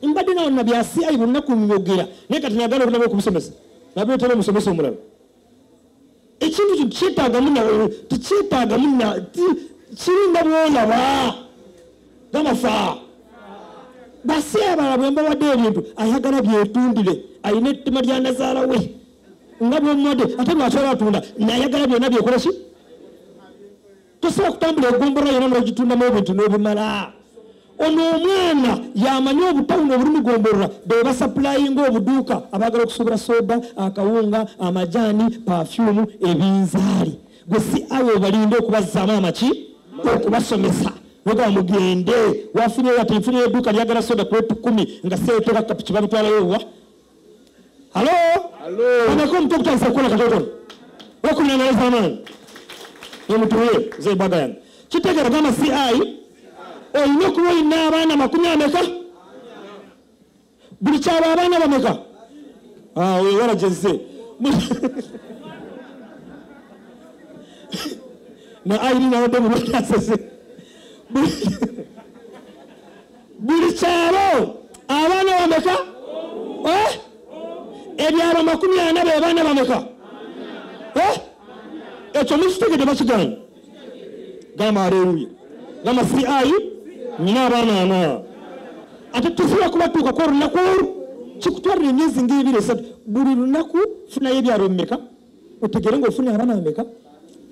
mbadde nawo nabyasi ayi bonna kunyogera naye kati nagala okulaba okumusomesa nabyo tebe musomesa omulala ekintu tukyetaagamu kirinda bwolaba gamafa basi abala bwe mbawadde ebintu ayagala byetundire ayina ettima lya nazaala we nga bwomwadde ate lwakyola atunda nayagala byonna byekola ki tosobola kutambula egombolola yonna n'ogitundamu ebintu n'obimala ono omwana yamanyi obutawuni obulimu gombolola beba saplayinga obuduuka abaagala okusobola soda akawunga amajaani pafyumu ebinzaali gwe si ayo obalinde okubazzaamu amaki okubasomesa noga mugende wafunye ati mfunye edduuka lyagala soda kwetu 10 nga seetoka kapiki babitwalayo wa halo anako omuntu okutandisa okukola katotono wakulinanaleza amaani omutuwe zebaga yange kitegeera gamba si ayi olina okuba olina abaana 10 ameka buli kyaba abaana bameka wewala gyezze na ayiri nawadde mulwatasese buli kyalo abaana bameka ebyalo 40 be baana bameka ekyo mukitegedde bakiganya gamba aleluya gamba si ayi nyina abaana 4 ate tusobola kubatuukako olunaku olwo kikutwalira emyezi nga 2-3 buli lunaku funayo ebyalo mmeka otegere ngaofuna abaana bameka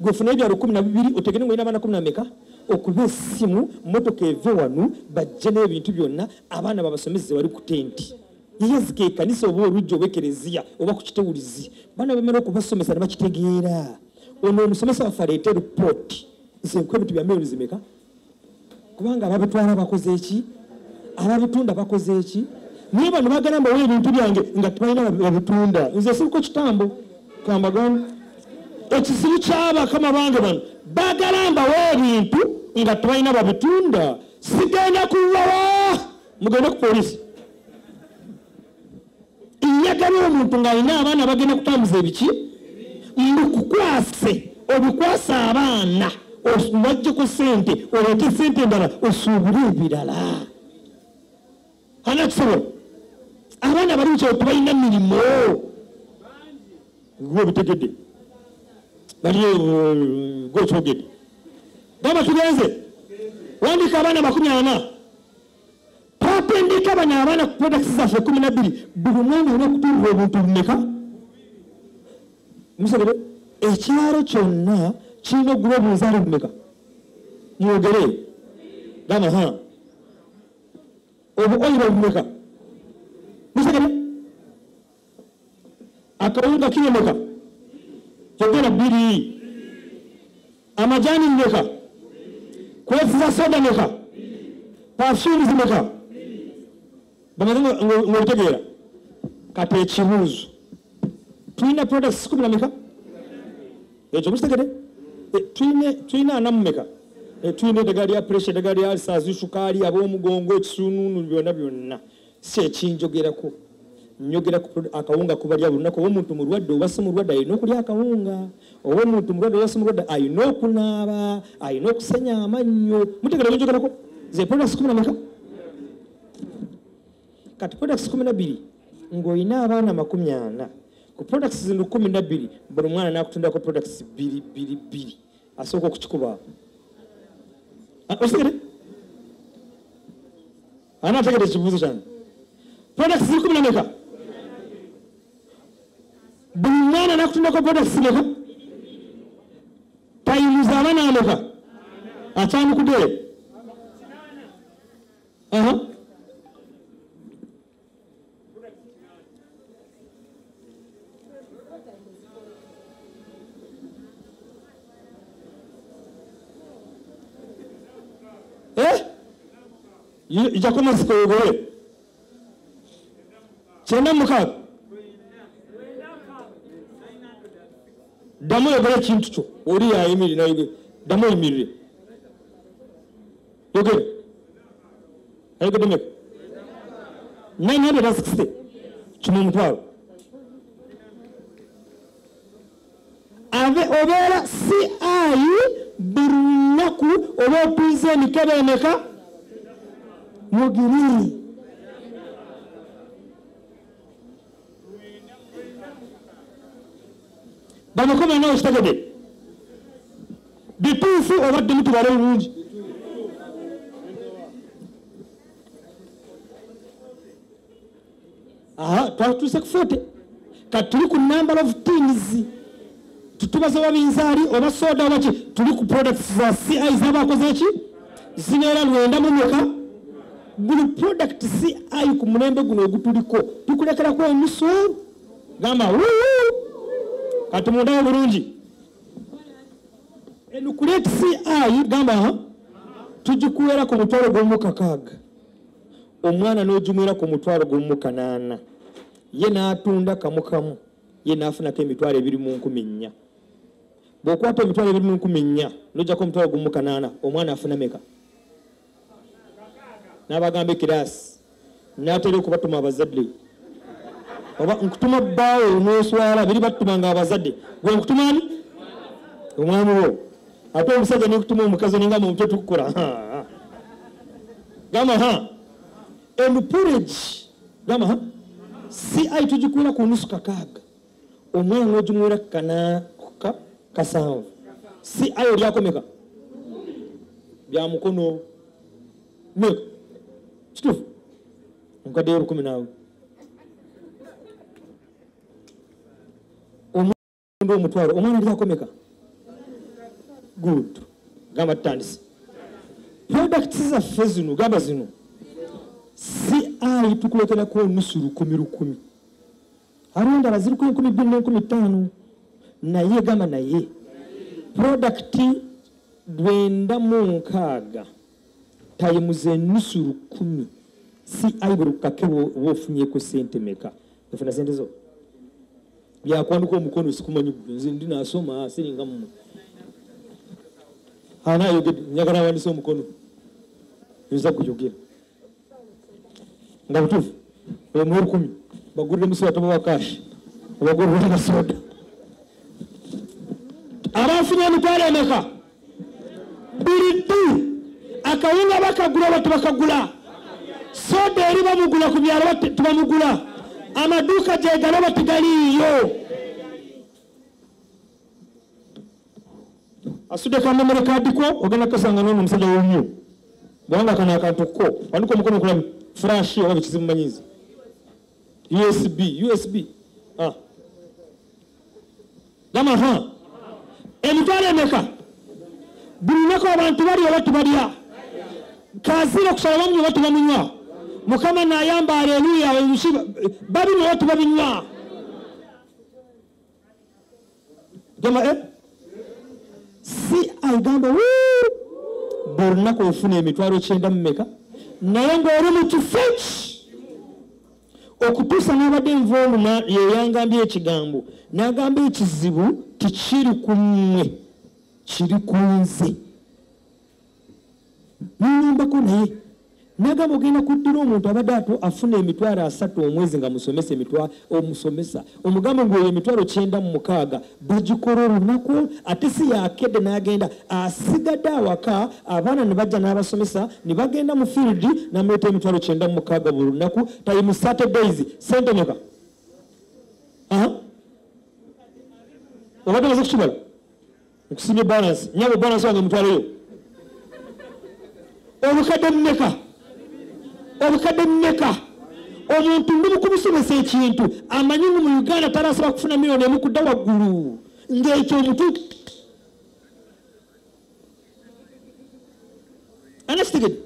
gwefuna ebyalo 12 otegere ngaolina abaana 10 ameka okuba essimu motoka eve wanu bajje n'ebintu byonna abaana babasomeze wali ku tenti yeyazika ekanisa oba olujja oba ekereziya oba ku kitewulizi baana bamala okubasomesa ne bakitegeera ono omusomesa waffe aleeta ripooti nsenkwa ebintu bya milioni zimeka kubanga ababitwala bakoze eki ababitunda bakoze eki naye bano bagamba wa ebintu byange nga tubalina babitunda nze siriko kitambo kambagano ekisiru kyabakama bange bano bagalamba wa ebintu nga tubalina babitunda sigenda kuwawa mugende ku polisi iyagala omuntu ng'alina abaana bagenda kutambuza ebiki mbukukwase obikwasa abaana wajjeko sente oleete sente endala osuubule ebirala anakisobola abaana bali mukyawo tebalina mirimu gwe obitegedde baliyo gwekyogedde gamba tugenze wandika abaana 40 twatendeka bano abaana ku products zaffe 12 buli mwana olina okutundira obuntu bumeka musegere ekyalo kyonna kirina ogula obunzaale bumeka mwogere gamba obuoyiro bumeka musegere akawunga kilo meka yogera 2 amajaani meka kwefuza soda meka pafyumu zimeka bamaze ng'obitegeera kati ekibuuzo tulina products 10 meka ekyo mukitegere tulina 4 meka tulina eddagala lya pressure eddagala lya alsas sukaali ab'omugongo ekisuununu byonna si ekinjogerako njogera ku akawunga kubalya lunaku omuntu mulwadde oba si mulwadde ayina okulya akawunga oba omuntu mulwadde oba si mulwadde ayina okunaaba ayina okusenya amannyo mutegera byenjogerako ze products 10 meka kati products 12 ng'olina abaana 40 ku products zino 12 buli mwana nakutundako products 2 asooka okukikuba osigere anategedde ekibuuzo kyange products 10 meka buli mwana nakutundako products meka tayimuza abaana ameka akyamukudde ijako masiko yogole kyenda mukaaga ddamu yogole ekintu kyo oli yayimirira naye ddamu oyimirire yogere ayogedde meka 960 kino omutwalo obeera si ayi buli lunaku oba otuuza emikebe emeka mugiri bamukomera nawe kitegede bituufu obadde mutubala bulungi twatuuse ku 40 kati tuli ku number of things tutubaza wabinzaali oba soda oba ki tuli ku products za CI z'abakoze ki zibeera 9 buli product CI ku mulembe guno ogutuliko tukulekerako enusu gamba kati mundawo bulungi enukuleti CI gamba tugikuweera ku mutwalo gw'omukakaaga omwana n'ogimwera ku mutwalo gw'omukanaana ye n'atunda kamukamu ye n'afunako emitwalo 24,000 bw'okwata emitwalo 24,000 n'ojjako omutwalo gw'omukanaana omwana afuna meka n'abagamba ekiraasi n'atera okubatuma abazadde oba nkutuma bbaawe n'oswala biri batumanga abazadde gwe nkutuma ani omwami wo ate omusajja nekutuma omukazi ninga mu mutwe tukukola gamba porridge gamba CI tugikuwera ku nusu kakaaga omwana n'ogimuwera kasanvu CI olyako meka bya mukono meka kituufu nkadde 10 naawe omutwalo omwana alyako meka good gamba tutandise products zaffe zino gamba zino CI tukulekerako nusu 10,000 alondala ziri ku 2,500 naye gamba naye product 96 times nusu 10 CI buli kake wofunyeeko sente meka ofuna sente zo byakwandika omukono sikumanyi nze ndinasoma siringa mmwe anayogedde njagala wandisa omukono nza kuyogera nga butuufu omwe 10 bagulire musi watoba wa kashi bagulire nga soda abafunye emitwalo emeka buli ddu akawunga bakagula batu bakagula soda eri bamugula ku byalo tubamugula amaduuka gyegalo batigaliiyo asudde kamemere kadiko ogenda kasanga nono omusajja womyo bwanga kana akantu ko wandika omukono kulamu flash oba bikizibu manyizi USB gama emitwalo emeka bulinako abantu bali oba tubalya kazira okusala bamunywa oba tubamunywa mukama nayamba aleluya babinywa oba tubabinywa gama CI gamba buli lunaku ofuna emitwalo 9 mumeka naye ng'oli mu kifeeki okutuusa n'abadde nvooluma yeyangambye ekigambo n'agamba ekizibu tikiri ku mmwe kiri ku nze nnyambako naye n'agamba ogenda kuddira omuntu abadde afuna emitwalo 3 omwezi nga omusomesa omugambo ng'oyo emitwalo 96 bagikola olunaku ate si yakedde n'agenda asigadde awaka abaana ne bajja n'abasomesa ne bagenda mu field n'amuleeta emitwalo 96 buli lunaku time Saturdays sente meka obadde maze kukibala nkusimye balance nyabo balance wange emitwalo yo obukadde mmeka omuntu ndi mukumusomesa ekintu amanyi mu Uganda tarasaba kufuna milioni emu kudda waggulu ng'ekyo omuntu anasitegede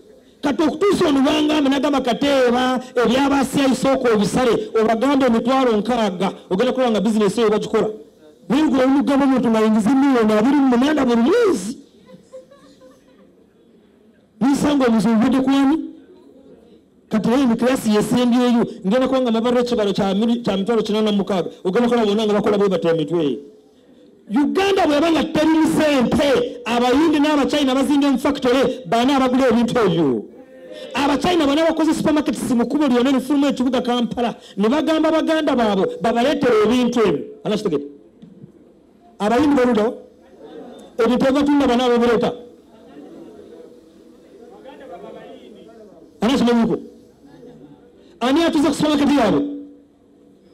kati okutuusa onubangamba nagamba kateeba ebyabasiya isooka obisale obagamba emitwalo 6 ogenda kulaba nga bizinesi eyo bagikola naye gwe omugamba omuntu ng'ayingiza milioni 28 buli mwezi nisanga omuzungu budde kwani kati naye mikirasi yesembyeyo ngenda kubanga amabarira ekibalo kya mitwalo 86 ogenda kola bonna nga bakola bwe batya emitwe Uganda bwebanga terina sente abayindi n'abachina bazinga mu factory bana abagula ebintu ebyo abachina bana bakoze supermarket simukubo lyonna lifuluma ekibuga Kampala ne bagamba baganda baabo babaleetere ebintu ebyo anasitegete abayindi baludo ebintu ebatunda bana ababireeta anasimemuko ani atuze ku supermarket yaabwe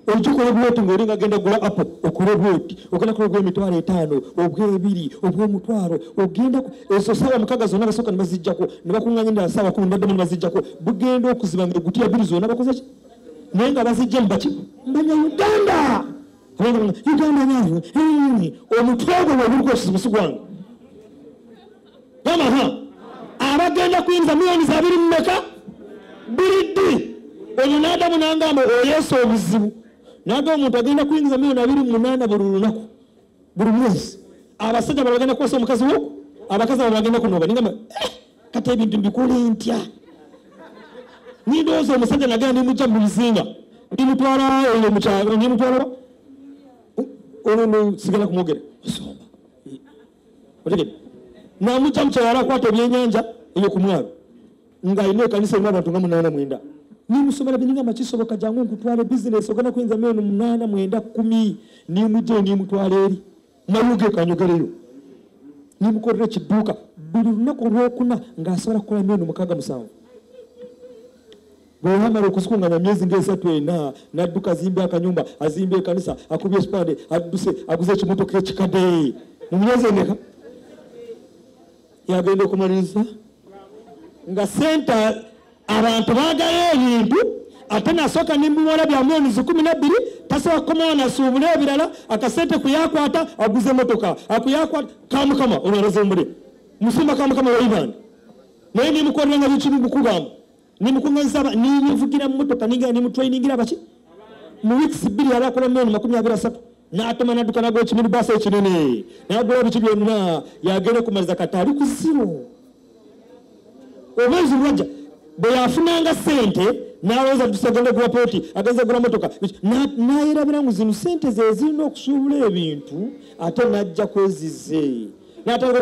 ojukole bwoti ng'olinga agenda gula apo okole bwoti ogenda kuloga emitwalo 5 obwebiri obw'omutwalo ogenda ezo saawa mukaga zonna basooka ne bazijjako ne bakuŋŋaanya endala saawa 10 baddemu ne bazijjako bugenda okuziba nga egutiya 2 zonna bakoze ki naye nga bazijja mbaki mbanya Uganda nyayo omutwago webuliko ekisimusi gwange amaha abagenda kuyinza miliyoni za 2 mmeka buliddi oyo n'adamu n'angamba oyeesa obuzibu naga omuntu agenda kuyingiza miliyoni 28 buli lunaku buli mwezi abasajja bagenda kukosa omukazi wo abakazi bagenda kunoba ningamba kati ebintu mbikole ntya nindowooza omusajja nagenda nimujja mu bizinga ndimutwala oyo mukyalo ndimutwala ono sigala kumwogera osomba otegedde namujja mukyala akwata ebyenyanja eyo ku mwalo ng'alina ekanisa erimu abantu nga 8-9 nimusomera biningamba kisoboka jangu nkutwala bizinesi ogenda kuyinza miliyoni 8-9-10 nimujja nimutwala eri mayuge kanyogereyo nimukolera ekidduuka buli lunaku olwokuna ng'asobola kukola miliyoni 6-7 bweyamala okuzikunganya myezi nga3 ena nadduka azimba akanyumba azimba ekanisa akubye ekipande adduse aguze ekimotoka ekikadde mu myezi emeka yagenda okumaliriza nga senta abantu baagayo ebintu ate nasooka nimbiwola bya miliyoni 12 tasobola kukomawo nasuubula ebirala akasente kuyakwata aguze emotoka akuyakwata kamukama olwalaze omule musumba kamukama waibandi naye nimukolera nga bikimu bukubamu nimukunganisa nivugira mu motoka ninga nimutrainingira baki mu weeks 2 yali akola miliyoni 23 n'atema n'adduka n'agula ekimini baasa ekinene n'agula biki byonna yagenda okumaliza kati ali ku zero omwezi lwajja bwe yafunanga sente n'alowooza tusagenda gula pooti agenza gula motoka n'ayerabira ngu zino sente ze zirina okusuubula ebintu ate n'ajja kwezize n'atanga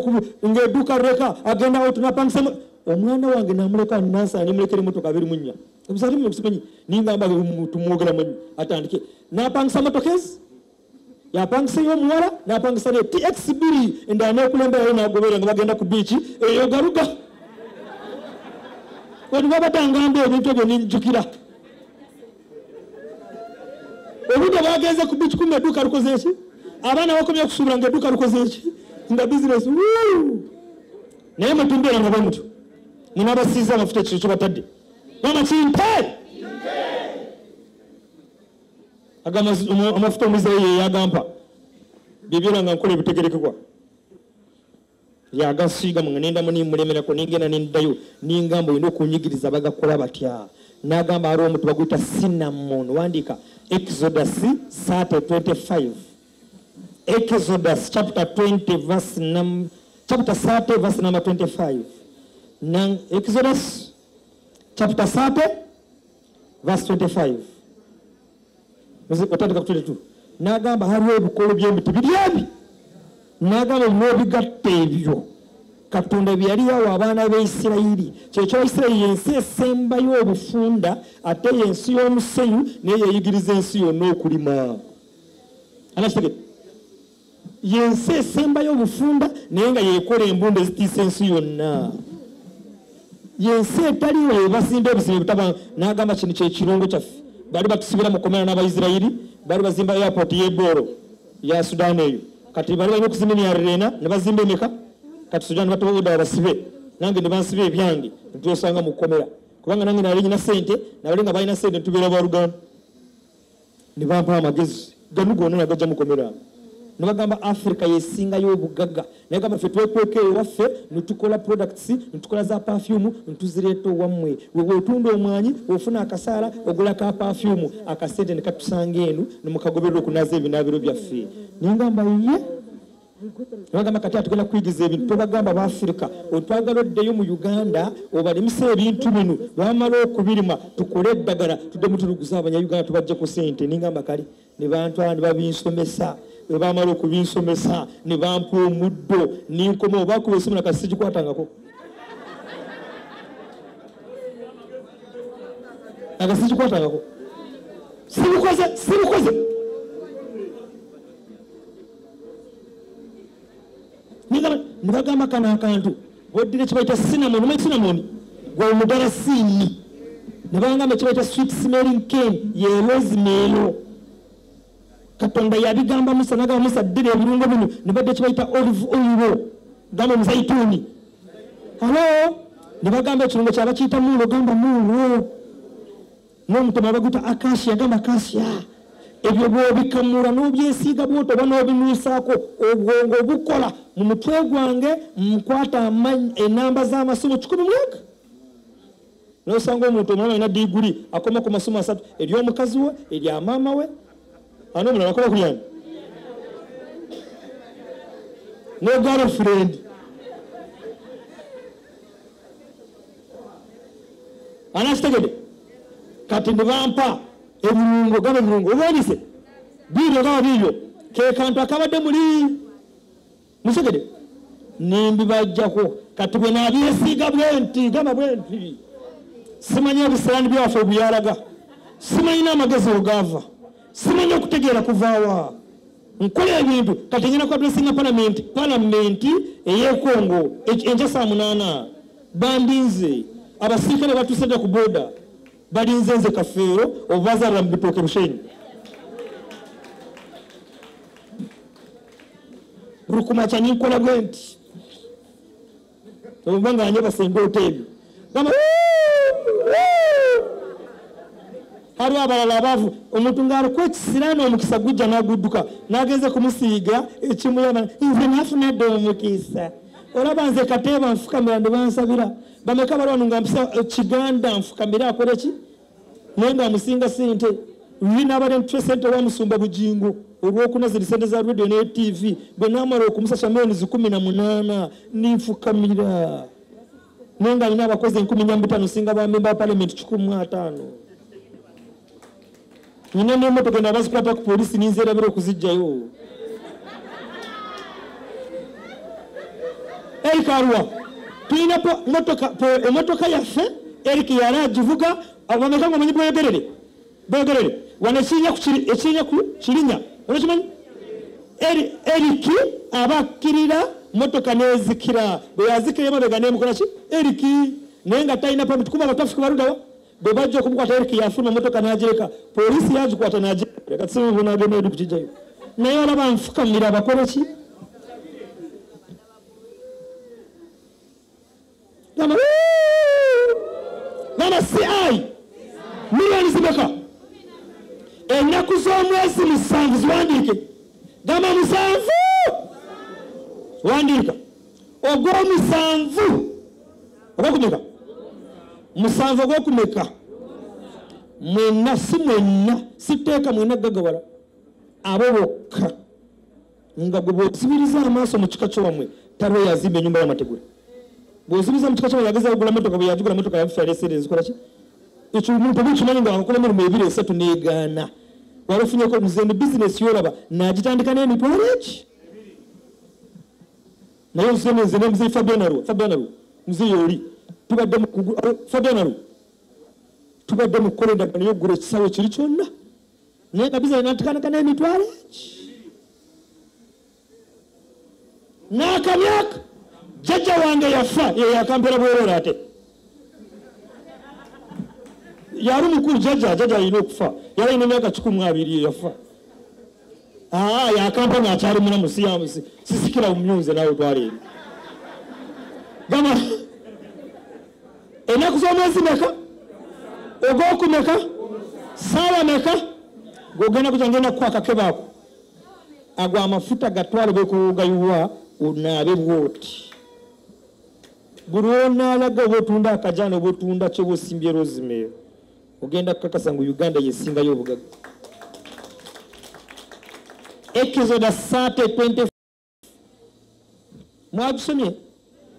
ng'edduuka leka agendawo tunapangisa omwana wange namuleka nansa nimulekera motoka 24 ebisali mu kusimanyi ningamba tumwogera mwenyi atandike n'apangisa motoka ezi yapangisa y'omuwala n'apangisa ne TX2 endala n'okulemberayo n'agobera nga bagenda ku biiki eyo galuga wano babadangamba ebintu ebyo ninjukira obudde bagenze ku biiki 10 edduuka lukoze eki abaana bakomye okusuubula nga edduuka lukoze eki nga bizinesi naye mutumbeera nga bwemutyo ninabasiiza amafuta ekiro kyo batadde mama kimpe agamba amafuta omuzeeyi yagampa bibyera nga nkola ebitegerekekwa yagasiiga nga nendamu nimulemerako ningenda ninddayo ningamba olina okunyigiriza bagakola batya nagamba aliwo omuntu baguyita cinnamon wandiika Exodus 30:25 Exodus chapter 30 verse number 25 Exodus chapter 30 verse 25 otandika ku 22 nagamba haliwo ebikolo by'emiti biri ebi nagamba n'obigatta ebyo katonda bye yaliyawo abaana b'Isirayiri kyekyo Isirayiri yensi esembayo obufunda ate yensi y'omusenyu naye yeyigiriza ensi yonna okulima anakitegete yensi esembayo obufunda naye nga yekola embunda ezitiisa ensi yonna yensi etaliwo bazimba ebizimbe bitaba nagamba kino kyekirungo kyaffe bali batusibira mu komera n'Abayisirayiri bali bazimba airport y'Eboro ya Sudan eyo kati bali balina okuzimba emyalirena ne bazimba emeka kati Sudan batowoda basibe nange ne bansibe ebyange ntuyosanga mu komera kubanga nange nali nyina sente nabali nga balina sente ntubeera ba Luganda ne bampa amagezi gano gonna nagajja mu komera nibagamba Africa yesingayo obugagga naye gamba ffe twekweka ewaffe netukola products netukola za perfume netuzireeta owammwe wewe otunda omwanyi ofuna akasaala ogula ka perfume akasente ne katusanga eno nemukagoberera okunaza ebinaabiro byaffe ningamba ye nibagamba kati atugenda kuyigiza ebintu tobagamba Baafrika otwagala oddeyo mu Uganda obalimisa ebintu bino bamala okubirima tukole eddagala tudde mutuluguza abanyayuganda tubajje ku sente ningamba kale ne bantwala ne babinsomesa bwe bamala okubinsomesa ne bampa omuddo ninkoma obakuba esimu nakati sigikwatangako nakati sigikwatangako sibukoze nibagamba kano akantu boddire kibaita cinnamon omanyi cinnamon gwa omudarasiini ne bagamba kibaita sweet smelling cane ye rosemary Katonda yabigamba Musa n'agamba Musa ddira ebirungo bino ne badde kibayita olive oil gamba omuzaituni. Halo ne bagamba ekirungo kyaba kiyita mulo gamba mulo. N'omutema baguta akasia gamba akasia. Ebyo bwobikamura n'obyesiiga bwoto oba n'obinuusaako obwongo obukola mu mutwe gwange nkwata enamba z'amasomo 11. N'osanga omuntu omulala alina diguli akoma ku masomo 3 ery'omukazi we erya maama we ano omulala akola kulyani no girlfriend. Anakitegedde kati ne bampa ebirungo gaba ebirungo obwandise biro gaba bibyo ke kantu akabadde muli musegede nimbibajjako kati bwe nabyesiiga bwenti gaba bwenti simanyi ebisirani byaffe obuyalaga simanyi n'amagezi ogava simanyi okutegeera kuvaawa nkola ebintu kati ngena ku addressinga palamenti ey'ekongo enkya saa 8 bandinze abasirikale batusedde ku boda balinze nze kafeero obazarira mu bitooke Bushenyi rukumacha ninkola bwenti obanga anye basende otebyo gamba hali abalala abavu omuntu ng'aliko ekisiraani omukisa gujja n'agudduka n'agenze kumusiiga ekimuyama nze nafuna dde omukisa olaba nze kateeba nfukamira ne bansabira bameka bali wano nga mpisa kiganda nfukamira akole ki naye ng'amusinga sente n'abadde ntwe sente wamusumba bujingo olw'okunazira sente za radio ne TV bwe naamala okumusasha milioni 18 ninfukamira naye ng'alina abakozi 15,000 singa bamemba ba palamenti 15. Nina n'emmotoka n'abazikwata ku polisi ninzeerabira okuzijjayo. Eikarwa tulina emmotoka yaffe Eric yali agivuga abameka ngo manyi bweyogerere wano ekinya ku kirinya olakimanyi Eric abakkirira mmotoka n'ezikira bwe yazikira emabega n'emukola ki Eric naye nga talina pamiti kuba abatafiki baludawa bwe bajja okumukwata Eric yafuna mmotoka n'agireka polisi yagikwata n'agireka kati sibu n'agenda eri kukijjayo naye olaba nfukamira abakola ki gamba CI milioni zimeka ennaku z'omwezi 7 ziwandiike gamba 7 wandiika ogw'omusanvu ogwokumeka 7 ogwokumeka mwenna si mwenna siteeka mwenna gagawala abo bokka nga gwe bw'osibiriza amaaso mu kika ky'omwe taliwo yazimba ennyumba y'amategula bw'osibiriza mu kika ky'omwe yageza okugula motoka bwe yagigula motoka yamufaire series zikola ki ekyo omuntu obukimanyi nga wakola emirimu 2-3 n'egaana wali ofunyeko muzembe bizinesi y'olaba n'agitandika n'emitwalo eki naye nze n'omuzeyi Fabianaru muzeyi oli tubadde mu Fabianaru tubadde mu kukola endagaano y'okugula ekisawo kiri kyonna naye nga bizinesi n'atandika n'emitwalo eki n'akamyaka jjajja wange yafa yeyakampera bwerora ate yali mukulu jjajja alina okufa yali alina emyaka 12 yafa yakampa ng'akyali mulamu sisikira mumyunze naawe twala eri gamba ennaku z'omwezi meka ogw'okumeka saawa meka gogenda kuja ngenda kukwaka kebaako ago amafuta gatwale bekugayuwa onaabe bwoti buli onaalaga oba otunda akajana oba otunda kyoba osimbye Rosemary ogenda kukakasa ngu Uganda yesingayo obugaga. Exodus 30:24 mwagisomye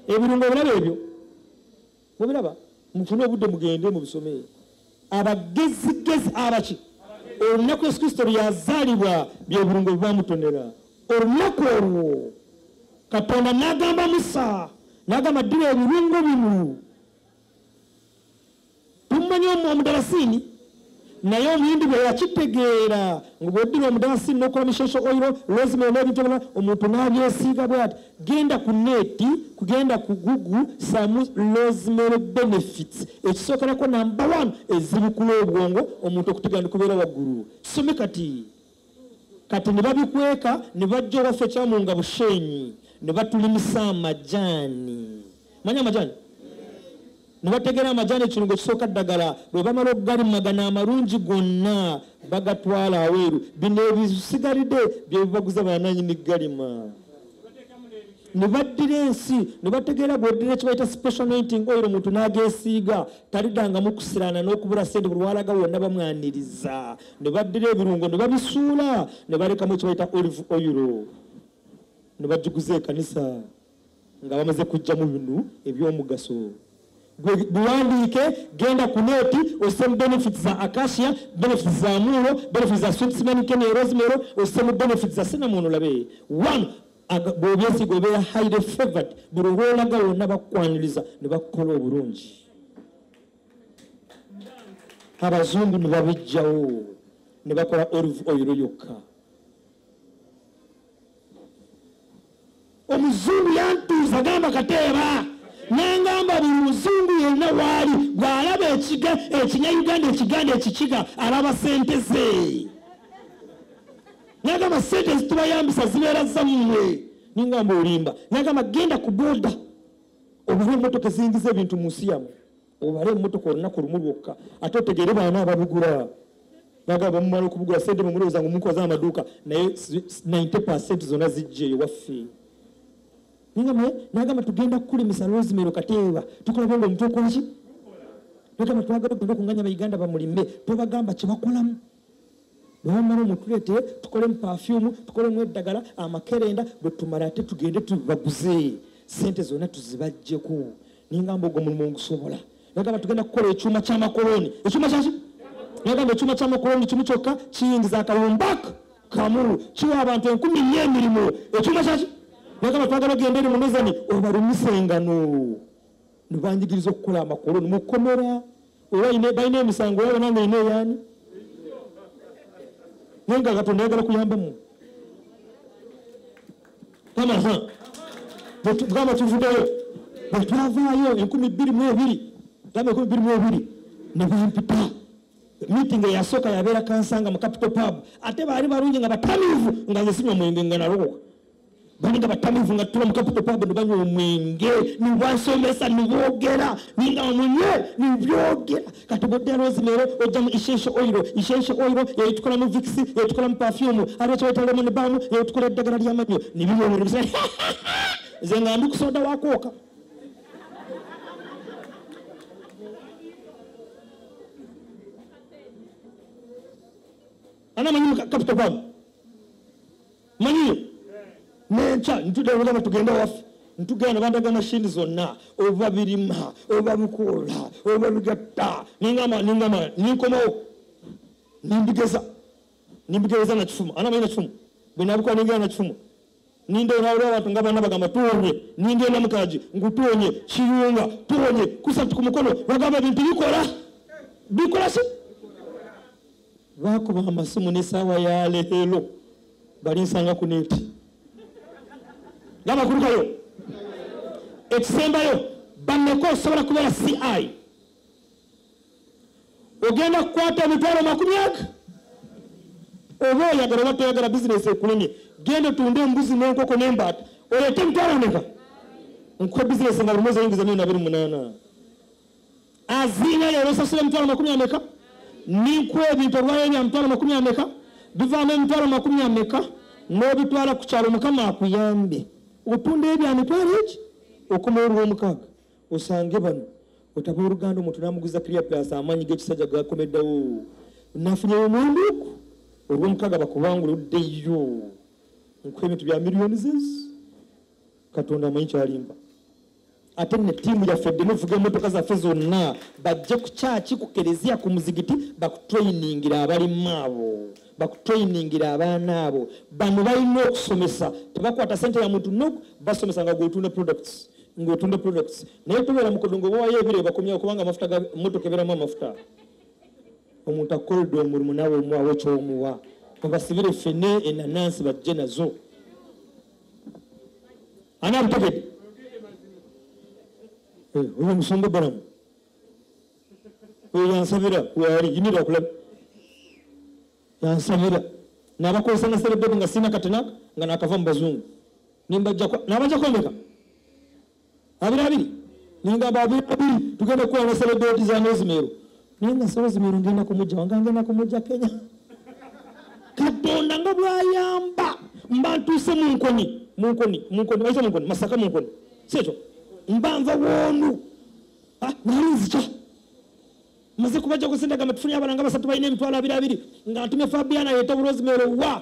ebirungo obulaba ebyo mubiraba mufune obudde mugende mubisomeye abagezigezi abaki olunaku Yesu Kristo yazaalibwa byebirungo bibamutonera olunaku olwo Katonda n'agamba Musa n'agamba ddira ebirungo bino tumanyi omudalasini naye omuyindi bwe yakitegeera ng'oddira omudalasini n'okola mishosho oilo rosemary n'ebintu ebirala omuntu n'abyesiiga bwe ati genda ku neeti kugenda ku Google samu rosemary benefits ekisookerako number 1 ezibukula obwongo omuntu okutegana kubeera waggulu some kati kati ne babikweka ne bajja owaffe Kyamunga Bushenyi ne batulimisa amajani. Manya amajani? Ne bategera amajani ekirungo kisooka ddagala bwe bamala okugalimagana amalungi gonna bagatwala aweeru. Bino ebisigalidde bye bibaguza bannannyini galima. Ne baddira ensi ne bategeera bw'oddira ekibayita special anointing oil omuntu n'ageesiiga taliddangamu kusiraana n'okubula ssente buli walaga wonna bamwaniriza. Ne baddira ebirungo ne babisuula ne balekamu ekibayita olive oil ne bajuguza ekanisa nga bamaze kujjamu bino eby'omugaso. Buwandiike genda ku neeti osemu benefits za acacia, benefits za mulo, benefits za sweet cinnamon cane rosemary, osemu benefits za cinnamon olabe. One bw'obyesiga obeera highly favored buli lwolaga wonna bakwaniriza ne bakola obulungi. Abazungu ne babijjawo ne bakola olive oil yokka. Omuzungu yantuuza gamba Kateeba nangamba buli muzungu yenna waali bw'alaba ekinyayuganda ekiganda ekikiga alaba ssente ze. Nagamba ssente zitubayambisa zibeera zammwe. Ningamba olimba. Nagamba genda ku boda obule emmotoka ezingiza ebintu mu nsi yammwe. Obale emmotoka olunaku lumu lwokka ate otegeere baana ababigula. Nagamba mumala okubugula ssente mumulowooza nga omunkoza amaduuka naye 90% zonna zijja eyo waffe. Nagamba tugenda kukulimisa Rosemary Kateeba tukulaba nga omuntu okola ki? Nagamba twagala okugenda okunganya Abayuganda bamulime tobagamba kye bakolamu. Bwamala omutuleete tukolemu perfume tukolemu eddagala amakerenda bwe tumala ate tugende tubaguze ssente zonna tuzibajjeko. Ningamba ogwo mulimu ngusobola. Nagamba tugenda kukola ekyuma ky'amakoloni. Ekyuma kyaki? Nagamba ekyuma ky'amakoloni kimu kyokka kiyingiza akawumbaka kamu kiwa abantu 10,000 emirimu. Ekyuma kyaki? Nagamba twagala ogenda eri munozani obalumise engano ne banjigiriza okukola amakoloni mukomera oba balina emisango yaabo nange ine yaani nenga Katonda ayagala kuyambamu. Gamba tuvuddeyo bwe twavaayo 2022 gamba 2022 ne bampita meeting eyasooka yabeera Kansanga mu Capital Pub ate baali balungi nga batamiivu nga nze sinywa mwenge nga nalowoka. Balinga batamiivu nga tula mu Capital Pub ne banywa omwenge ne bansomesa ne boogera ninga munye ne byogera. Kati bw'odda Rosemary ojja mu essential oil yetukola mu Vicks yetukola mu perfume ate ekyo lemon balm yetukola eddagala ly'amannyo ne bibyomulisa nze nga ndi ku soda wakooka. Ana manyi Capital Pub manyi nencha ntudde tugenda waffe ntugenda bandaga mashini zonna oba birima oba bikola oba bigatta ningama ninkomawo nimbigeza na kifumu ana mayina kifumu bwe nabikola ningira na kifumu ninde nawulira abantu nga bana bagamba tuwonye ninde na mukaji ngutuwonye kiyunga tuwonye kusatu ku mukono bagamba bintu bikola si bakuba amasimu n'essaawa ya leero balinsanga ku neeti. Gamba kurukayo ekisembayo banneko osobola kubeera CI ogenda kukwata emitwalo 40 oba oyagala oba toyagala bizinesi ekulemye genda otunde embuzi n'enkoko n'embaata oleete emitwalo meka nkuwa bizinesi nga buli mwezi oyingiza 28 aziina leero osasula emitwalo 40 ninkuwa ebintu olwayo bya mitwalo 40 bivaamu emitwalo 40 n'obitwala ku kyalo Mukama akuyambe. Otunda ebya mitwalo eki okomawo olw'omukaaga osange bano otaba oluganda omuntu n'amuguza clear plus amaanyi g'ekisajja gakomeddawo nafunye omwanduku olw'omukaaga bakubangula oddeyo nkuwa ebintu bya miliyoni zezi Katonda amanyi kyalimba. Ate ne ttiimu yaffe edde nevuga emmotoka zaffe zonna bajje ku kyaki ku kereziya ku muzigiti bakutrayiningira abalimu abo bakutrayiningira abaana abo bano balina okusomesa tebakwata sente ya muntu noku basomesa nga gwotunda products naye tobeera mukodongo obawayo ebire bakomyawo kubanga amafuta ga mmotoka ebeeramu amafuta omuntu akoledde omulimu nawe omuwawo ekyomuwa obasibire ffene enanansi bajje nazo ani abutegedde oyo musumba balamu oyo yansabira wali yinira okulaba yansabira n'abakozesa na celebrate nga sina katena nga nakava mu bazungu nimbajja n'abajja kwemeka abiri ningamba abiri tugenda kukola na celebrate za Rosemary ninga Rosemary ngenda kumujja wanga ngenda kumujja Kenya Katonda nga bwayamba mbantuse munkoni bayita munkoni Masaka munkoni sekyo mbanva wonu nalinzica maze kubajja kusendaga matufunya abalanga basatu bayina emitwalo abiri nga ntume Fabiana yeta Rosemary wa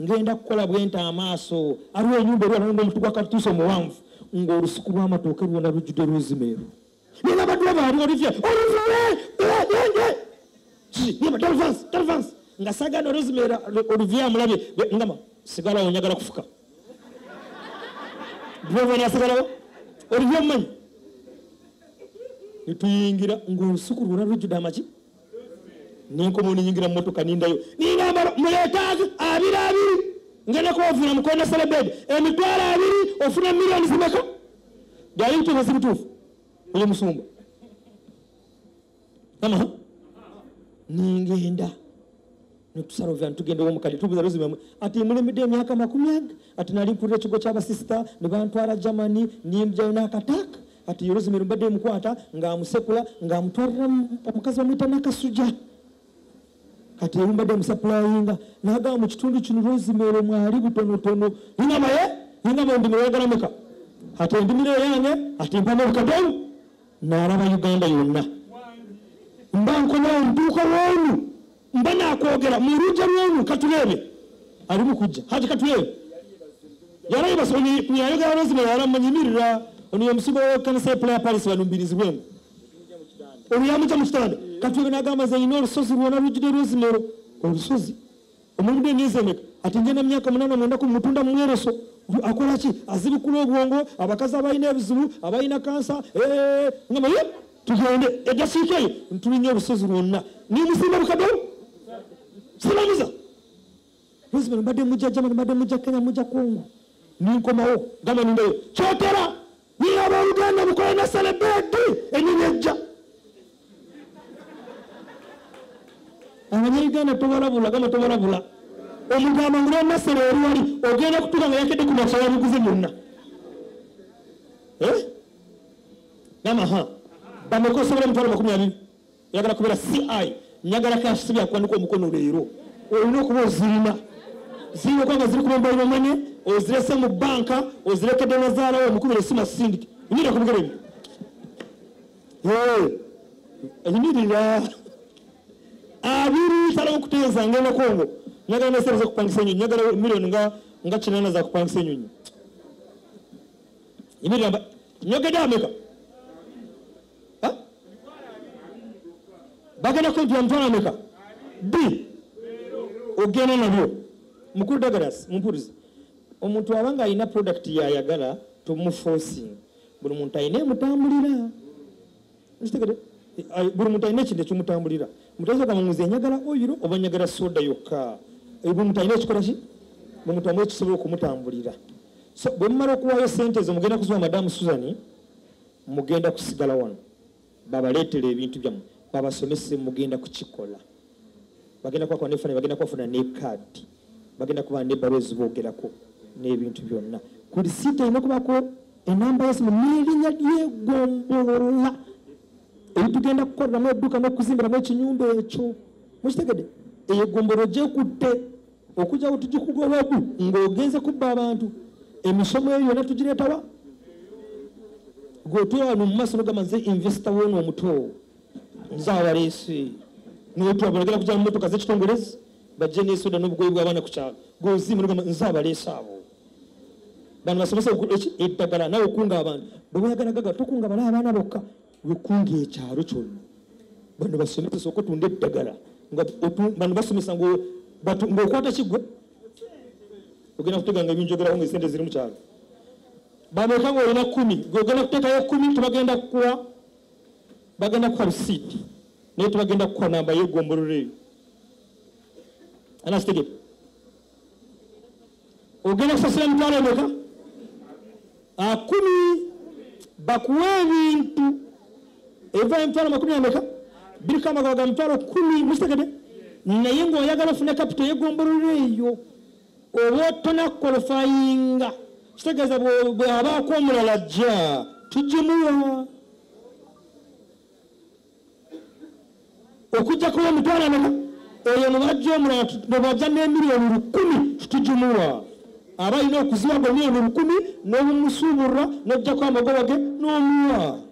ngenda kukola bwenta amaaso aliwo enyumba erwana n'omutu gwa katuuso muwanvu ng'olusuku lw'amatooke lwonna lujjudde Rosemary nina badula baali Olivia Telvance nga sagana Rosemary Olivia amulabye ngama sigalawo njagala kufuka Bravo nasigalawo Olivia mmanyi nituyingira ng'olusuku lwonna lujjudde amaki ninkomo ninyingira mu motoka nindayo ningamba muleetaaga abiri ngenda kuwavuna mukoona celebrate emitwalo 2 ofuna milioni zimeka byali bituufu sibituufu oyo musumba kama ningenda netusalovya ntugenda w'omukali tubuza Rosemary ati mulemedde emyaka 40 ati nali mpulira ekigo ky'abasista ne bantwala Germany nimbyayo n'akataka ati Rosemary mbadde mukwata ng'amusekula ng'amutwalira omukazi bamuyita Nakasuja kati mbadde musaplayinga naga mu kitundu kino Rosemary mwali butonotono ingama ndi mwagala meka ati ndimire yange ati mpamo bukadeu n'alaba Uganda yonna mbankono nduka wonu mbana akwogera mu rujja lwenu katulebe ali mu kujja haji katulebe yarayi basoni kuyaga Rosemary aramanyimirira oniyo musibo kanisa player Paris balumbirizi bwenu Oriyamucha mu kitanda katulebe nagamba zayino olusozi lwona lujjudde Rosemary olusozi omuntu nizemeka ati ngenda myaka 8 mwenda ku mutunda mu mwereso akola ki azibikula obwongo abakazi abayina ebizibu abayina kansa ngama tugende ejasike ntulinye olusozi lwonna ni musimba bukadeu silamiza Rosemary mbadde mujja Germany mbadde mujja Kenya mujja Kongo ninkomawo gama nindeyo kyotera ni abaluganda bukola na celebrate eninyeja Abanyayuganda tobalabula gama tobalabula omugamba ngula nasere wali ogenda kutuka nga yakedde ku masala biguze munna gama bamekosobera mutwalo 20 yagala kubera CI nyagala kasibya kwandika omukono leero olina okuba ozirina ziri kwanga ziri ku mobile money ozirese mu banka ozirekedde nazaalawo omukubire sima sindiki nyira kubugere enyirira abiri tala okuteeza ngenda Kongo nyagala nesere za kupangisa nyonyi nyagala milioni nga 9 za kupangisa nyonyi imiramba nyogeda ameka bagenda ko ntwala ameka ogena nabyo mukuru Douglas mumpuriza omuntu abanga ina product yayagala to mu forcing buli muntu ayine mutambulira nsitegede buli muntu ayine kinde kimutambulira mutazo kama muze nyagala oyiro obanyagala soda yokka buli muntu ayine kikola ki buli muntu amwe kisobola kumutambulira so bwe mmara okuwayo sente zo mugenda kuziwa Madam Susan mugenda kusigala wano babaleetera ebintu byamu babasomese mugenda kukikola bagenda kwa nefana bagenda kwafuna ne card bagenda kuba ne barozi bogerako n'ebintu byonna kuli site ino kubako enamba yasimu n'erinnya ly'egombolola ebitugenda kukolera mu edduuka n'okuzimbira mu ekinyumba ekyo mukitegedde eyo egombolo gyekutte okujjawo tugikugobaku ng'ogenze kubba abantu emisomo eyo yonna tugireetawa gweotwala wano mu maaso nogamba nze investor wono omuto nze awaleese notwabalagala kujja mu motoka z'ekitongolezi bajje n'esoda n'obugoyi bw'abaana ku kyalo g'ozimu nogamba nze abaleese abo bano basomesa eddagala nawe okunga abantu bwe bayagalagaga tokunga bala abaana bokka wekunga ekyalo kyonna bano basomesa okutunda eddagala bano basomesa ng'okwata kiggwe ogenda kuteganga ebinjogeraho ng'esente ziri mu kyalo bameka ng'olina 10 gogenda kuteekayo 10 tebagenda kukuwa bagenda kukuwa receipt naye tebagenda kukuwa namba y'eggombololo eyo anasitegete ogenda kusasula emitwalo emeka 10 bakuwa ebintu eva emitwalo 20 emeka biriko amagabo ga mitwalo 10 musitegete naye ng'oyagala ofune kapito y'eggombolola eyo oba tonakwalifayinga kitegeeza bw'abaako omulala ajja tugimuwa okujja kuba emitwalo ameka oyo nebajja omulala nebajja n'emiliyoni 10 tugimuwa aba alina okuziwa go miliyoni 10 n'obumusuubulira n'ojjako amagoba ge n'omuwa